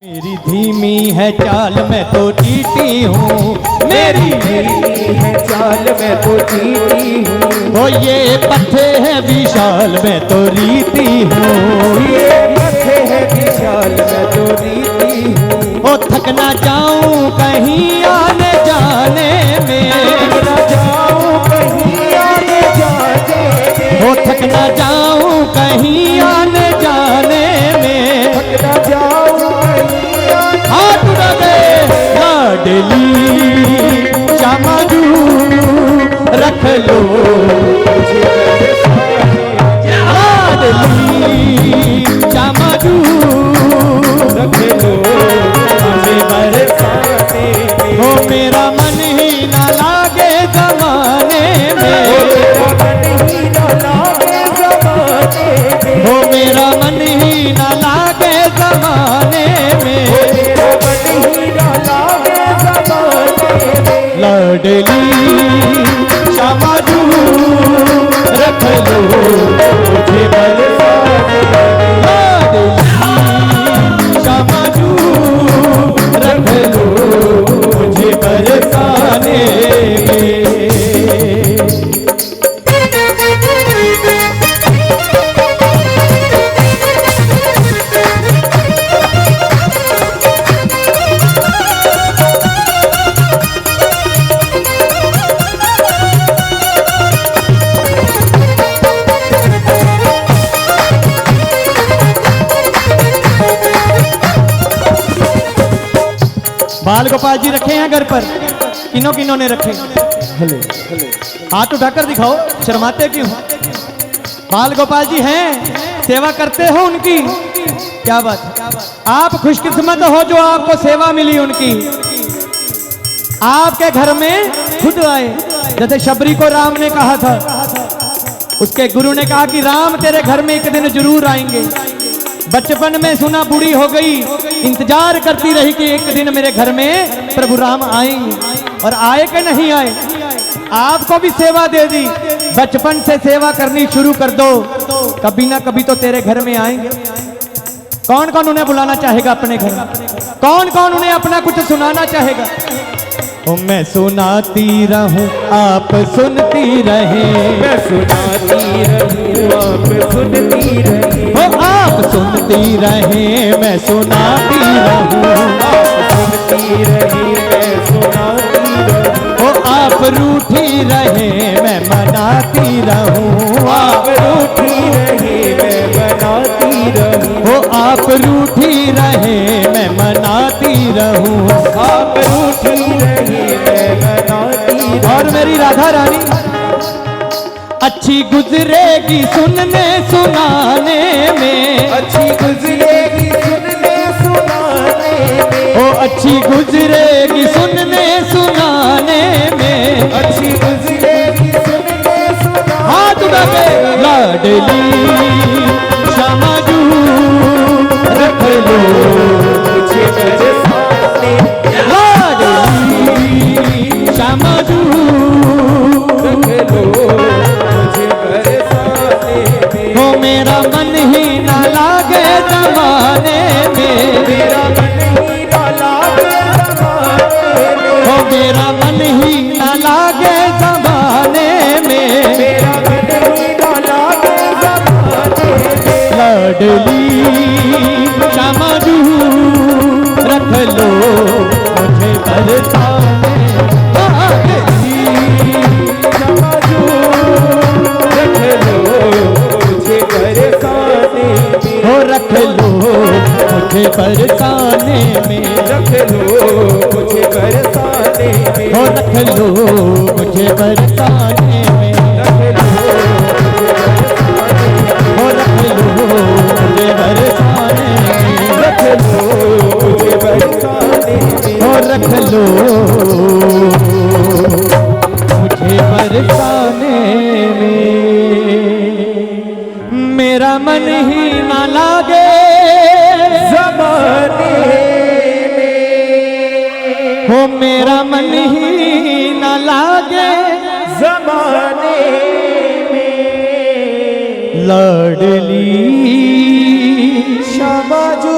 मेरी धीमी है चाल मैं तो चीटी हूँ, मेरी धीमी है चाल मैं तो चीटी हूँ। वो ये पत्थे है विशाल मैं तो रीति हूँ, ये पत्थे है विशाल मैं तो रीति हूँ। ओ थक ना जाऊँ कहीं आने जाने में, न जाऊँ कहीं आने जाने में। ओ थक ना जाऊँ कहीं आने जाने में, थक न जाऊँ हाथ उड़ा दे लाडली चामाजू रख लो लाडली चामाजू रख लो हमें बरसाने में। हो मेरा मन ही ना लागे जमाने में, मेरा मन ही न लागे ज़माने में। हो मेरा मन ही ना लागे जमाने में, मेरा मन ही न लागे ज़माने में। लाडली चामाजू रख लो मुझे बरसाने में, लाडली चामाजू रख लो मुझे बरसाने में। बाल गोपाल जी रखे हैं घर पर, किन्हों किन्हों ने रखे? हाथ उठाकर दिखाओ, शर्माते क्यों? बाल गोपाल जी हैं, सेवा करते हो उनकी? क्या बात है, आप खुशकिस्मत हो जो आपको सेवा मिली उनकी। आपके घर में खुद आए, जैसे शबरी को राम ने कहा था, उसके गुरु ने कहा कि राम तेरे घर में एक दिन जरूर आएंगे। बचपन में सुना बूढ़ी हो गई, इंतजार करती रही कि एक दिन मेरे घर में प्रभु राम आएंगे, और आए कि नहीं आए? आपको भी सेवा दे दी, बचपन से सेवा करनी शुरू कर दो, कभी ना कभी तो तेरे घर में आएंगे। कौन कौन उन्हें बुलाना चाहेगा अपने घर? कौन कौन उन्हें अपना कुछ सुनाना चाहेगा? मैं सुनाती रहूं आप सुनती रहें, मैं सुनाती रहूं आप सुनती रहें। हो आप सुनती रहें मैं सुनाती रहूं, आप सुनती रही मैं सुनाती रहूं। हो आप रूठी रहें मैं मनाती रहूं, आप रूठी रही मैं बनाती रहूं। हो आप रूठी रहें मैं मनाती रहूं। आप रूठी रही मैं बनाती रहूं। और मेरी राधा रानी अच्छी गुजरेगी सुनने सुनाने में, अच्छी गुजरेगी सुनने सुनाने में। ओ अच्छी गुजरेगी सुनने सुनाने में, अच्छी गुजरेगी सुनने सुनाने। हाथ उठा के लाडली चामाजू रख लो मुझे बरसाने। लाडली चामाजू रख लो मुझे बरसाने में। हो मेरा मन ही ना लागे जमाने में, मेरा मन ही न लागे ज़माने में। हो मेरा मन ही ना लागे जमाने में, मेरा मन ही न लागे ज़माने में। लाडली चामाजू रख लो मुझे बरसाने, लाडली चामाजू रख लो मुझे बरसाने में। हो रख लो मुझे बरसाने में, रख लो मुझे बरसाने में। हो रख लो मुझे बरसाने में, रख लो हो रख लो मुझे बरसाने में, रख लो मुझे बरसाने में। हो रख लो मुझे बरसाने में। मेरा मन ही ना लागे ज़माने में। हो मेरा मन ही ना लागे ज़माने में। लाडली चामाजू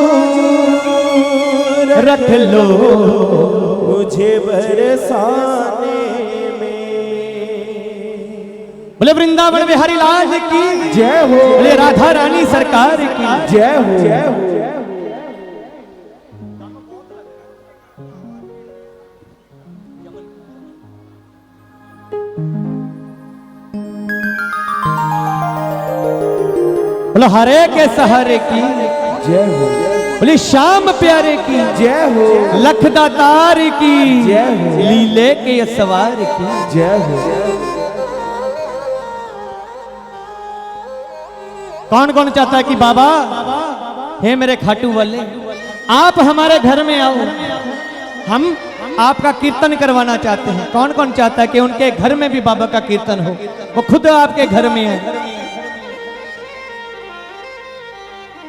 रख लो मुझे बरसाने में। बोले वृंदावन बिहारी लाल की जय हो, बोले राधा रानी सरकार की जय हो, जय हो। बोलो हरे के सहारे की जय हो, बोले श्याम प्यारे की जय हो, लख दातार की जय हो, लीले के सवार की जय हो। कौन कौन चाहता है कि बाबा हे मेरे खाटू वाले आप हमारे घर में आओ, हम आपका कीर्तन करवाना चाहते हैं। कौन कौन चाहता है कि उनके घर में भी बाबा का कीर्तन हो, वो खुद आपके घर में है।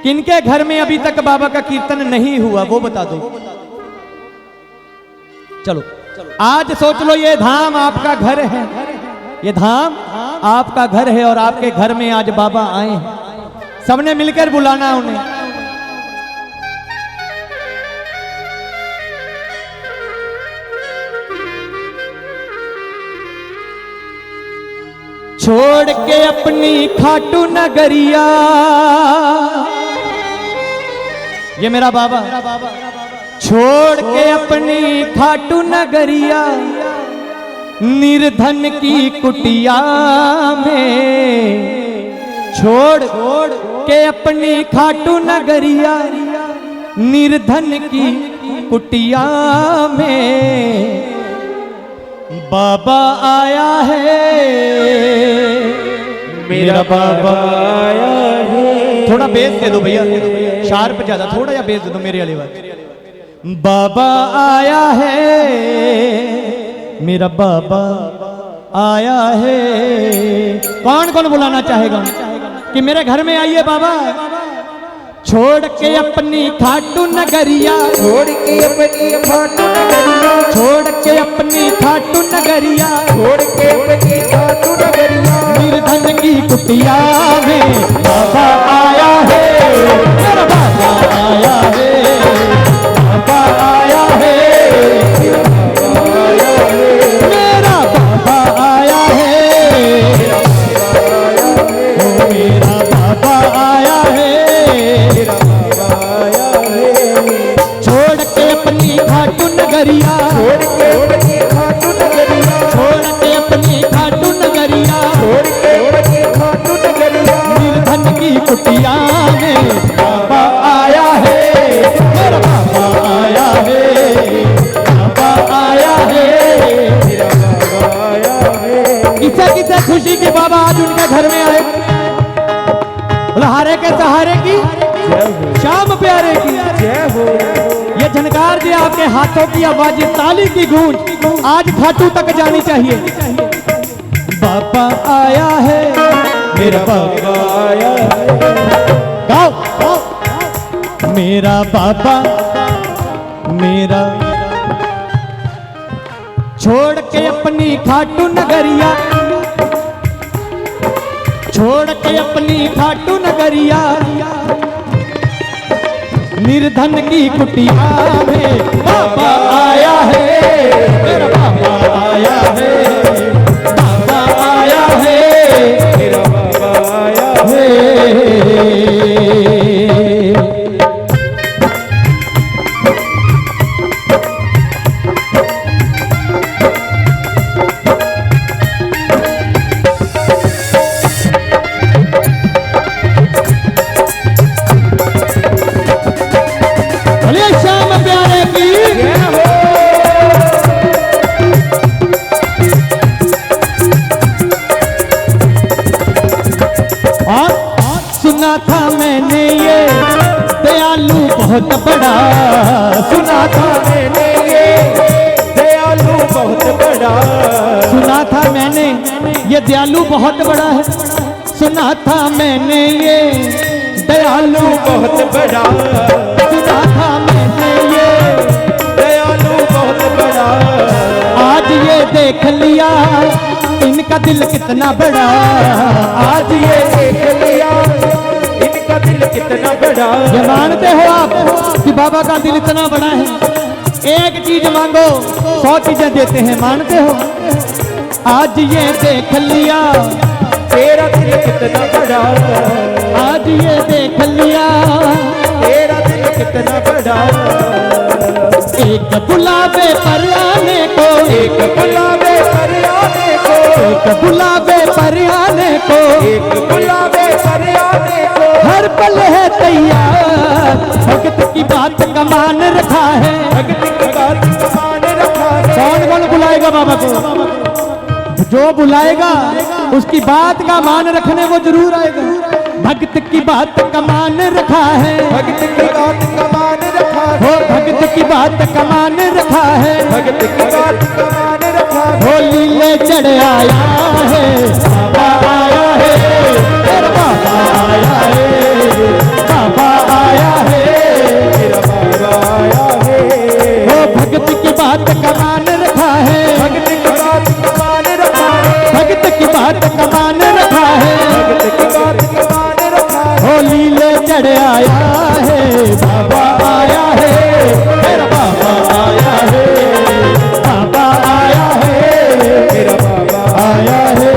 किनके घर में अभी तक बाबा का कीर्तन नहीं हुआ वो बता दो। चलो आज सोच लो ये धाम आपका घर है, ये धाम आपका घर है और आपके घर में आज बाबा आए हैं। सबने मिलकर बुलाना उन्हें। छोड़ के अपनी खाटू नगरिया, ये मेरा बाबा छोड़ के अपनी खाटू नगरिया, निर्धन की कुटिया में, छोड़ के अपनी खाटू नगरिया, निर्धन की कुटिया में बाबा आया है, मेरा बाबा आया है। थोड़ा बेस दे दो भैया, शार्प ज्यादा, थोड़ा या बेस दे दो मेरे वाली बात। बाबा आया है, मेरा बाबा आया है। कौन कौन बुलाना चाहेगा कि मेरे घर में आइए बाबा। छोड़ के अपनी खाटू नगरिया, छोड़ के अपनी खाटू नगरिया, छोड़ के अपनी खाटू नगरिया, छोड़ के अपनी खाटू नगरिया, निर्धन की कुटिया में बाबा आया है, मेरा बाबा आया है, बाबा आया है, मेरा बाबा आया है, मेरा बाबा आया है। छोड़ के अपनी खाटू नगरिया, छोड़ के अपनी खाटू नगरिया, छोड़ के अपनी खाटू नगरिया, छोड़ के अपनी खाटू नगरिया, निर्धन की कुटिया में बाबा आया है, मेरा बाबा आया है, बाबा आया है, मेरा बाबा आया है। किसे किसे खुशी की बाबा आज उनके घर में आए। हारे के सहारे की, जय हो, श्याम प्यारे की, जय हो। ये झनकार जी आपके हाथों की आवाज, ताली की गूंज आज खाटू तक जानी चाहिए। बाबा आया है, मेरा बाबा आया है, गाओ, गाओ। मेरा बाबा मेरा, छोड़ के अपनी खाटू नगरिया, छोड़ के अपनी खाटू नगरिया, निर्धन की कुटिया में बाबा आया है, मेरा बाबा आया है, बाबा आया है, मेरा बाबा आया है। श्याम प्यारे की, और सुना था मैंने ये दयालु बहुत बड़ा, सुना था मैंने ये दयालु बहुत बड़ा, सुना था मैंने ये दयालु बहुत बड़ा है, सुना था मैंने ये दयालु बहुत बड़ा, सुना था मैंने ये दयालु बहुत बड़ा। आज ये देख लिया इनका दिल कितना बड़ा, आज ये देख लिया इनका दिल कितना बड़ा। ये मानते हो आप कि बाबा का दिल इतना बड़ा है? एक चीज मांगो 100 चीजें देते हैं, मानते हो? आज ये देख लिया तेरा दिल कितना बड़ा, आज ये देख लिया तेरा दिल कितना बड़ा। एक बुलावे पर आने को, एक बुलावे पर आने को, एक बुलावे पर आने को, एक बुलावे पर आने को, हर पल है तैयार। भगत की बात का मान रखा है, भगत की बात का मान रखा है। कौन कौन बुलाएगा बाबा को? जो बुलाएगा उसकी बात का मान रखने वो जरूर आएगा। भगत की बात का मान रखा है, भगत की बात का मान रखा है, हो भगत की बात का मान रखा है, भगत की बात का मान रखा है। होली ले चढ़ आया है, बाबा आया है, तेरा बाबा आया है, बाबा आया है, तेरा बाबा आया है। हो भगत की बात का मान रखा है, भगत की बात का मान रखा है, भगत की बात का मान रखा है, भगत की बात का मान रखा है। होली ले चढ़ आया है, बाबा आया है, तेरा बाबा आया है, बाबा आया है, तेरा बाबा आया है।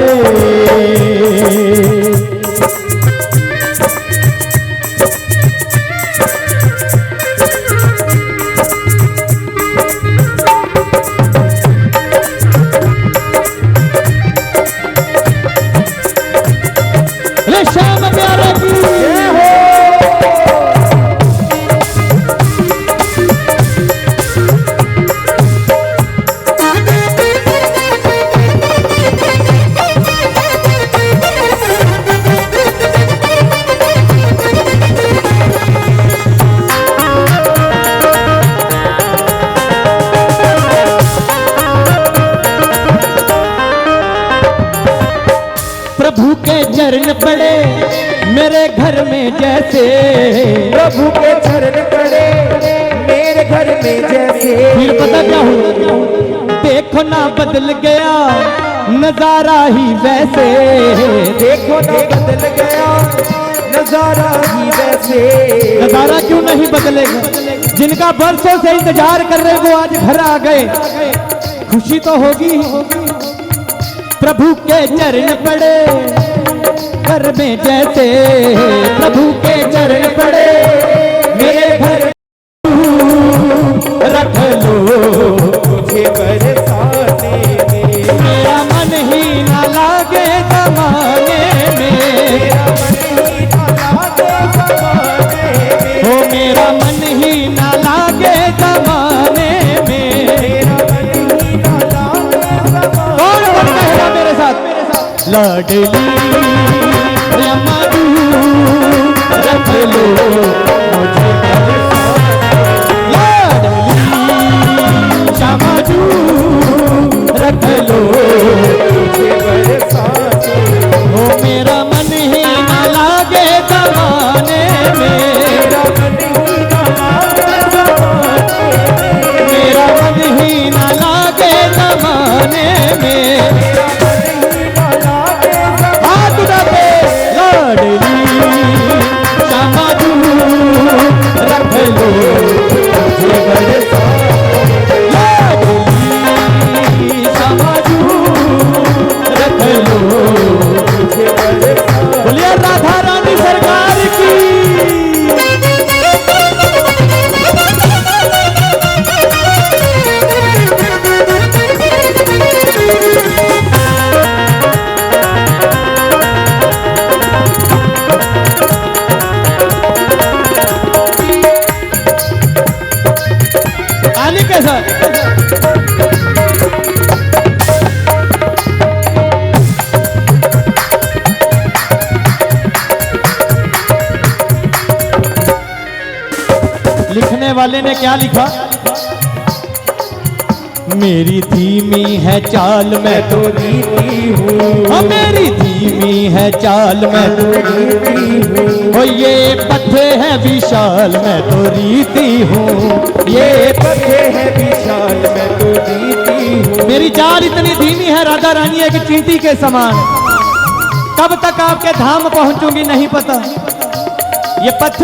ले श्याम प्यारे की जय हो। प्रभु के चरण पड़े मेरे घर में जैसे, प्रभु के चरण पड़े मेरे घर में जैसे। फिर पता क्या हुआ? देखो ना बदल गया नजारा ही वैसे, देखो ना बदल गया नजारा ही वैसे। नजारा क्यों नहीं बदलेगा? जिनका बरसों से इंतजार कर रहे वो आज घर आ गए, खुशी तो होगी। प्रभु के चरण पड़े घर में जैसे, प्रभु के चरण पड़े मेरे घर रख लो मुझे बरसाने में, मेरा मन ही ना लागे जमाने में, मेरा मन ही ना लागे जमाने में, हो मेरा मन ही ना लागे जमाने में। मेरा मन ही ना लागे जमाने। कौन बनना है मेरे साथ? लाडली रमादू रख लो मुझे लाडली श्यामाजू रख लो मुझे बरसाने में, हो मेरा मन ही ना लागे जमाने में, मेरा मन ही ना लागे जमाने में, मेरा मन ही ना लागे जमाने में। मेरा मन ही ना लागे जमाने में। हाथ उठाते लाडली श्यामाजू रख लो मुझे बरसाने, लाडली श्यामाजू रख लो। मुझे बरसाने। बोलिए राधा रानी सरकार की। आने कैसा? लिखने वाले ने क्या लिखा? मेरी धीमी है चाल मैं मैं तो रीति हूँ, हाँ मेरी धीमी है चाल मैं तो रीति हूँ, ओ ये पथे है विशाल मैं तो रीति हूँ, ये ये पथे है विशाल मैं तो रीति हूँ। मेरी चाल इतनी धीमी है राधा रानी एक चींटी के समान, कब तक आपके धाम पहुंचूंगी नहीं पता। ये पथ